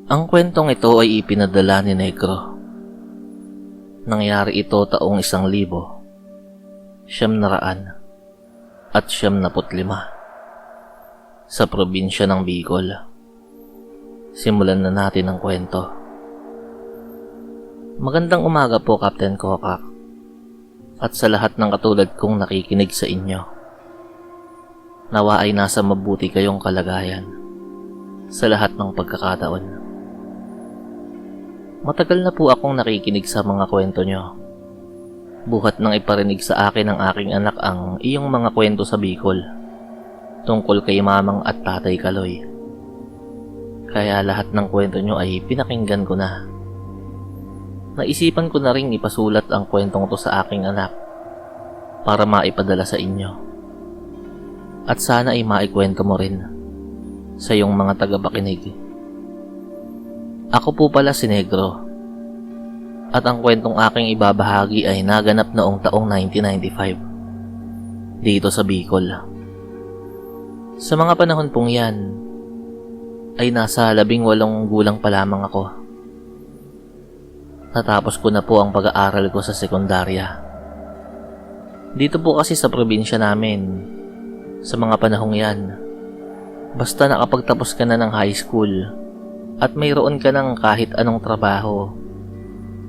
Ang kwentong ito ay ipinadala ni Negro. Nangyari ito taong 1995 sa probinsya ng Bicol. Simulan na natin ang kwento. Magandang umaga po, Captain Kokak, at sa lahat ng katulad kong nakikinig sa inyo. Nawa ay nasa mabuti kayong kalagayan sa lahat ng pagkakataon. Matagal na po akong nakikinig sa mga kwento nyo. Buhat nang iparinig sa akin ng aking anak ang iyong mga kwento sa Bicol tungkol kay Mamang at Tatay Kaloy. Kaya lahat ng kwento nyo ay pinakinggan ko na. Naisipan ko na ring ipasulat ang kwentong to sa aking anak para maipadala sa inyo. At sana ay maikwento mo rin sa iyong mga tagapakinig. Ako po pala si Negro, at ang kwentong aking ibabahagi ay naganap noong taong 1995 dito sa Bicol. Sa mga panahon pong yan ay nasa 18 gulang pa lamang ako. Natapos ko na po ang pag-aaral ko sa sekundarya. Dito po kasi sa probinsya namin, sa mga panahong yan, basta nakapagtapos ka na ng high school at mayroon ka ng kahit anong trabaho,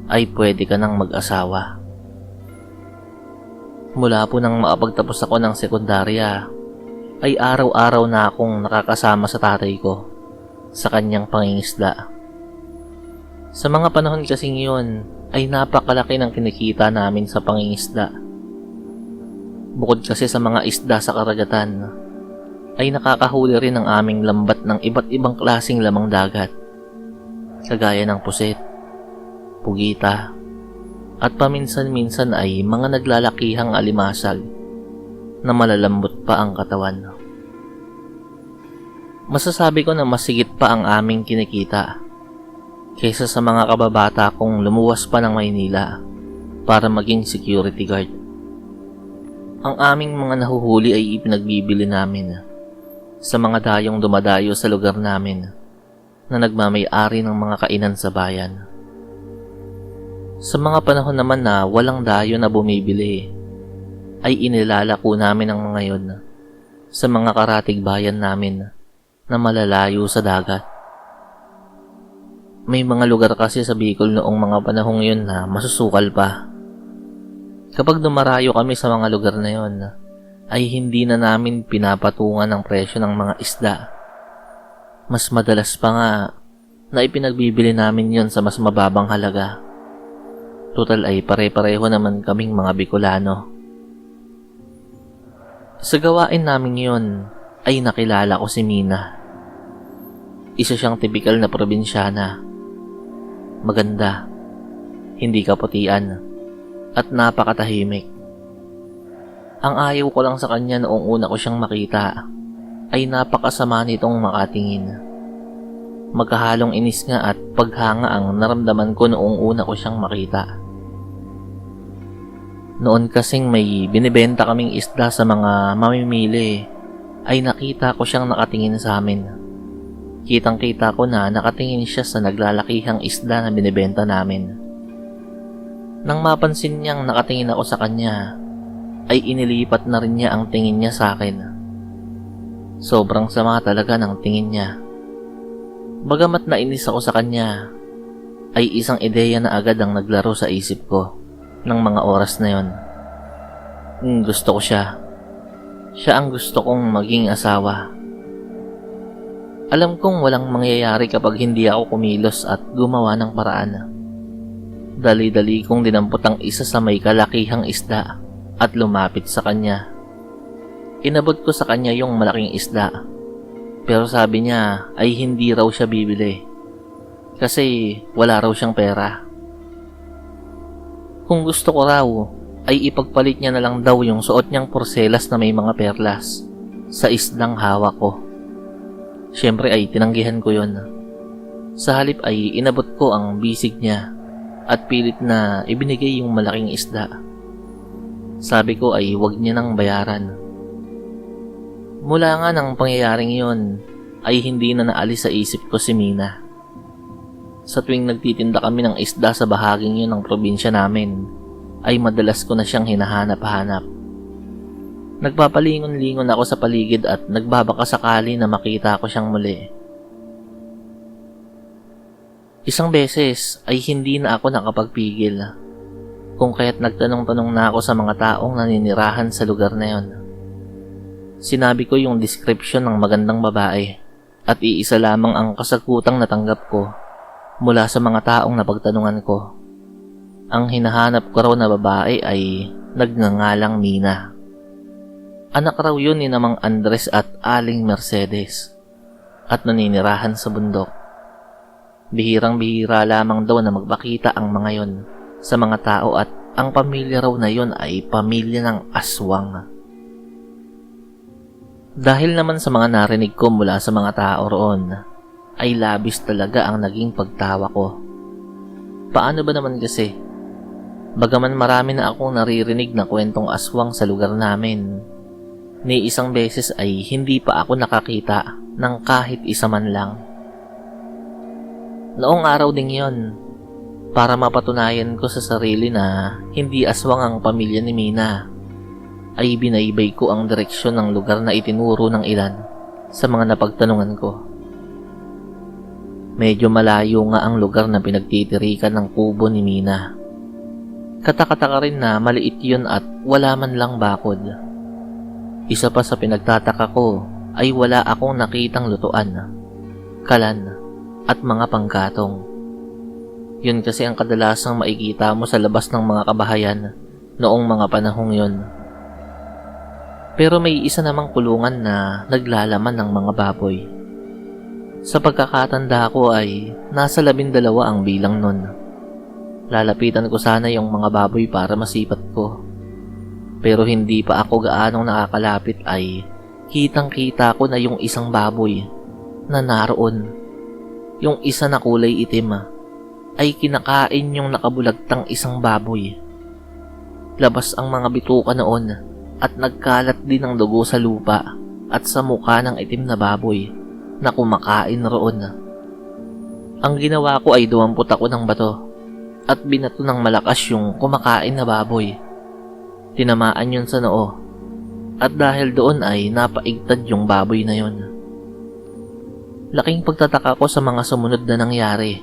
ay pwede ka nang mag-asawa. Mula po nang makapagtapos ako ng sekundarya, ay araw-araw na akong nakakasama sa tatay ko sa kanyang pangingisda. Sa mga panahon kasing yun, ay napakalaki ng kinikita namin sa pangingisda. Bukod kasi sa mga isda sa karagatan, ay nakakahuli rin ang aming lambat ng iba't ibang klaseng lamang dagat, kagaya ng pusit, pugita, at paminsan-minsan ay mga naglalakihang alimasag na malalambot pa ang katawan. Masasabi ko na masigit pa ang aming kinikita kaysa sa mga kababata kong lumuwas pa ng Maynila para maging security guard. Ang aming mga nahuhuli ay ipinagbibili namin sa mga dayong dumadayo sa lugar namin na nagmamay-ari ng mga kainan sa bayan. Sa mga panahon naman na walang dayo na bumibili, ay inilalako namin ang mga yon sa mga karatig bayan namin na malalayo sa dagat. May mga lugar kasi sa Bicol noong mga panahong yun na masusukal pa. Kapag dumarayo kami sa mga lugar na yon, ay hindi na namin pinapatungan ang presyo ng mga isda. Mas madalas pa nga na ipinagbibili namin yon sa mas mababang halaga. Total ay pare-pareho naman kaming mga Bicolano. Sa gawain namin yon ay nakilala ko si Mina. Isa siyang tipikal na probinsyana. Maganda, hindi kaputian, at napakatahimik. Ang ayaw ko lang sa kanya noong una ko siyang makita ay napakasama nitong makatingin. Magkahalong inis nga at paghanga ang naramdaman ko noong una ko siyang makita. Noon kasing may binibenta kaming isda sa mga mamimili, ay nakita ko siyang nakatingin sa amin. Kitang-kita ko na nakatingin siya sa naglalakihang isda na binibenta namin. Nang mapansin niyang nakatingin ako sa kanya, ay inilipat na rin niya ang tingin niya sa akin. Sobrang sama talaga ng tingin niya. Bagamat nainis ako sa kanya, ay isang ideya na agad ang naglaro sa isip ko ng mga oras na yon. Gusto ko siya. Siya ang gusto kong maging asawa. Alam kong walang mangyayari kapag hindi ako kumilos at gumawa ng paraan. Dali-dali kong dinampot ang isa sa may kalakihang isda at lumapit sa kanya. Inabot ko sa kanya yung malaking isda, pero sabi niya ay hindi raw siya bibili kasi wala raw siyang pera. Kung gusto ko raw, ay ipagpalit niya na lang daw yung suot niyang porselas na may mga perlas sa isdang hawak ko. Siyempre ay tinanggihan ko yon. Sa halip ay inabot ko ang bisig niya at pilit na ibinigay yung malaking isda. Sabi ko ay huwag niya nang bayaran. Mula nga ng pangyayaring yon ay hindi na naalis sa isip ko si Mina. Sa tuwing nagtitinda kami ng isda sa bahaging yun ng probinsya namin, ay madalas ko na siyang hinahanap-hanap. Nagpapalingon-lingon ako sa paligid at nagbabaka sakali na makita ko siyang muli. Isang beses ay hindi na ako nakapagpigil, kung kaya't nagtanong-tanong na ako sa mga taong naninirahan sa lugar na yon. Sinabi ko yung description ng magandang babae at iisa lamang ang kasagutang natanggap ko mula sa mga taong napagtanungan ko. Ang hinahanap ko raw na babae ay nagngangalang Mina. Anak raw yun ni Namang Andres at Aling Mercedes at naninirahan sa bundok. Bihirang-bihira lamang daw na magbakita ang mga yon sa mga tao at ang pamilya raw na yon ay pamilya ng aswang. Dahil naman sa mga narinig ko mula sa mga tao roon, ay labis talaga ang naging pagtawa ko. Paano ba naman kasi? Bagaman marami na akong naririnig na kwentong aswang sa lugar namin, ni isang beses ay hindi pa ako nakakita ng kahit isa man lang. Noong araw ding yon, para mapatunayan ko sa sarili na hindi aswang ang pamilya ni Mina, ay binaybay ko ang direksyon ng lugar na itinuro ng ilan sa mga napagtanungan ko. Medyo malayo nga ang lugar na pinagtitirikan ng kubo ni Mina. Katakataka rin na maliit yun at wala man lang bakod. Isa pa sa pinagtataka ko ay wala akong nakitang lutuan, kalan at mga panggatong. Yun kasi ang kadalasang makikita mo sa labas ng mga kabahayan noong mga panahong yun. Pero may isa namang kulungan na naglalaman ng mga baboy. Sa pagkakatanda ko ay nasa 12 ang bilang nun. Lalapitan ko sana yung mga baboy para masipat ko. Pero hindi pa ako gaanong nakakalapit ay kitang-kita ko na yung isang baboy na naroon. Yung isa na kulay itim ay kinakain yung nakabulagtang isang baboy. Labas ang mga bituka noon at nagkalat din ng dugo sa lupa at sa mukha ng itim na baboy na kumakain roon. Ang ginawa ko ay dumampot ako ng bato at binato ng malakas yung kumakain na baboy. Tinamaan yun sa noo at dahil doon ay napaigtad yung baboy na yun. Laking pagtataka ko sa mga sumunod na nangyari.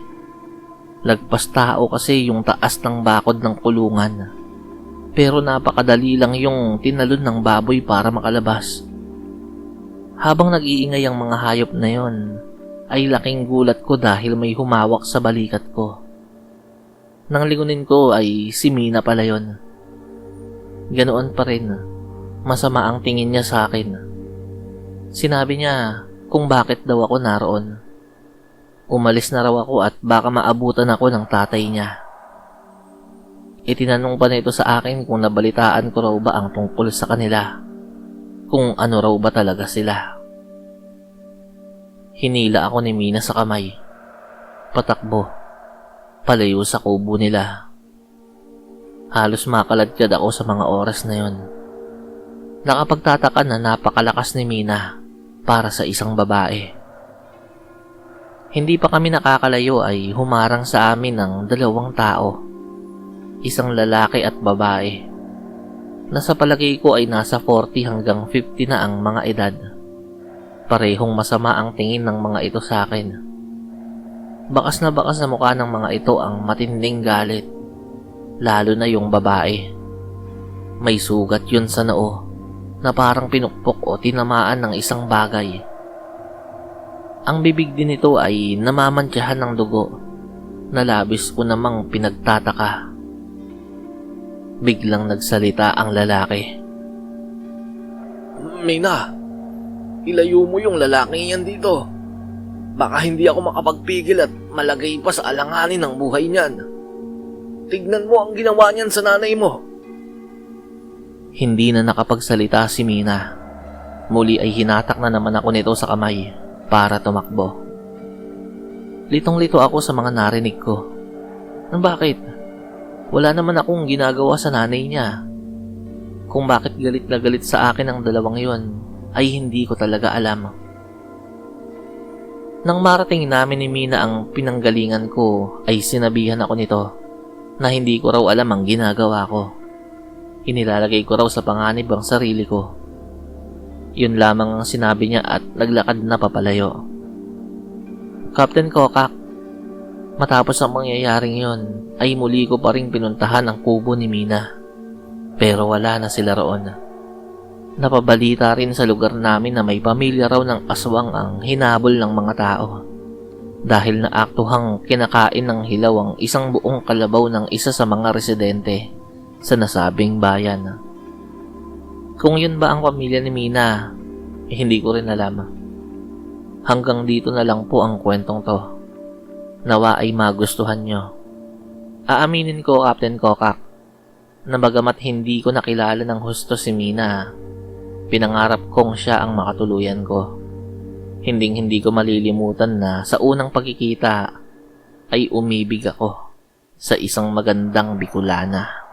Lagpas tao kasi yung taas ng bakod ng kulungan. Pero napakadali lang yung tinalon ng baboy para makalabas. Habang nag-iingay ang mga hayop na yon, ay laking gulat ko dahil may humawak sa balikat ko. Nang lingunin ko ay si Mina pala yon. Ganoon pa rin, masama ang tingin niya sa akin. Sinabi niya kung bakit daw ako naroon. Umalis na raw ako at baka maabutan ako ng tatay niya. Itinanong pa nito sa akin kung nabalitaan ko raw ba ang tungkol sa kanila. Kung ano raw ba talaga sila. Hinila ako ni Mina sa kamay. Patakbo. Palayo sa kubo nila. Halos makaladkad ako sa mga oras na yon. Nakapagtataka na napakalakas ni Mina para sa isang babae. Hindi pa kami nakakalayo ay humarang sa amin ng 2 tao. Isang lalaki at babae. Nasa palagay ko ay nasa 40 hanggang 50 na ang mga edad. Parehong masama ang tingin ng mga ito sa akin. Bakas na mukha ng mga ito ang matinding galit. Lalo na yung babae. May sugat yun sa noo na parang pinukpok o tinamaan ng isang bagay. Ang bibig din nito ay namamantsahan ng dugo na labis ko namang pinagtataka. Biglang nagsalita ang lalaki. Mina, ilayo mo yung lalaking yan dito. Baka hindi ako makapagpigil at malagay pa sa alanganin ng buhay niyan. Tignan mo ang ginawa niyan sa nanay mo. Hindi na nakapagsalita si Mina. Muli ay hinatak na naman ako nito sa kamay para tumakbo. Litong-lito ako sa mga narinig ko. Bakit? Wala naman akong ginagawa sa nanay niya. Kung bakit galit na galit sa akin ang dalawang yon, ay hindi ko talaga alam. Nang marating namin ni Mina ang pinanggalingan ko, ay sinabihan ako nito na hindi ko raw alam ang ginagawa ko. Inilalagay ko raw sa panganib ang sarili ko. Yun lamang ang sinabi niya at naglakad na papalayo. Captain Kokak, matapos ang mangyayaring yon, ay muli ko pa ring pinuntahan ang kubo ni Mina. Pero wala na sila roon. Napabalita rin sa lugar namin na may pamilya raw ng aswang ang hinabol ng mga tao. Dahil naaktuhang kinakain ng hilaw ang isang buong kalabaw ng isa sa mga residente sa nasabing bayan. Kung yun ba ang pamilya ni Mina, hindi ko rin alam. Hanggang dito na lang po ang kwentong to. Nawa ay magustuhan nyo. Aaminin ko, Captain Kokak, na bagamat hindi ko nakilala ng husto si Mina, pinangarap kong siya ang makatuluyan ko. Hinding-hindi ko malilimutan na sa unang pagkikita ay umibig ako sa isang magandang Bicolana.